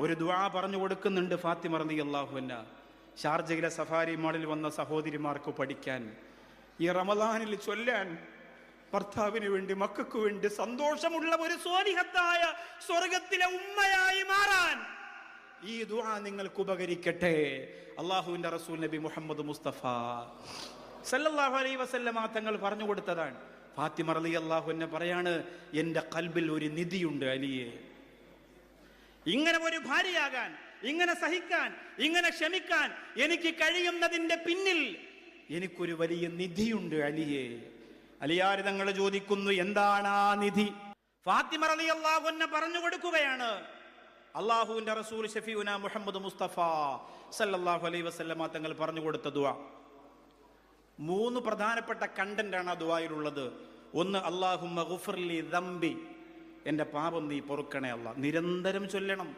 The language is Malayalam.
ഒരു ദുആ പറഞ്ഞു കൊടുക്കുന്നുണ്ട് ഫാത്തിമ റളിയല്ലാഹു അൻഹ. ഷാർജയിലെ സഫാരി മാളിൽ വന്ന സഹോദരിമാർക്ക് പഠിക്കാൻ, ഈ റമദാനിൽ ചൊല്ലാൻ, ഭർത്താവിന് വേണ്ടി മക്കൾക്ക് വേണ്ടി സന്തോഷമുള്ള ഒരു സ്വാലിഹത്തായ സ്വർഗത്തിലെ ഉമ്മയായി മാറാൻ ഈ ദുആ നിങ്ങൾക്ക് ഉപകരിക്കട്ടെ. അല്ലാഹുവിന്റെ റസൂൽ നബി മുഹമ്മദ് മുസ്തഫ സല്ലല്ലാഹു അലൈഹി വസല്ലമ തങ്ങൾ പറഞ്ഞു കൊടുത്തതാണ്. ഫാത്തിമ റളിയല്ലാഹു അൻഹ പറയാണ്, എൻ്റെ ഖൽബിൽ ഒരു നിധിയുണ്ട് അലിയെ. ഇങ്ങനെ ഒരു ഭാര്യയാകാൻ, ഇങ്ങനെ സഹിക്കാൻ, ഇങ്ങനെ ക്ഷമിക്കാൻ എനിക്ക് കഴിയുന്നതിന്റെ പിന്നിൽ എനിക്കൊരു വലിയ നിധിയുണ്ട് അലിയെ. അലിയാർ തങ്ങൾ ചോദിക്കുന്നു, എന്താണ് ആ നിധി? ഫാത്തിമ റളിയല്ലാഹു അൻഹ പറഞ്ഞു കൊടുക്കുകയാണ്, അല്ലാഹുവിന്റെ റസൂൽ ഷഫീഉന മുഹമ്മദ് മുസ്തഫ സല്ലല്ലാഹു അലൈഹി വസല്ലമ തങ്ങൾ പറഞ്ഞു കൊടുത്ത ദുആ. 3 പ്രധാനപ്പെട്ട കണ്ടന്റ് ആണ് ആ ദുആയിലുള്ളത്. ഒന്ന്, അല്ലാഹുമ്മ ഗുഫിർലി ദംബി, എൻ്റെ പാപം നീ പൊറുക്കണേ അല്ലാ. നിരന്തരം ചൊല്ലണം.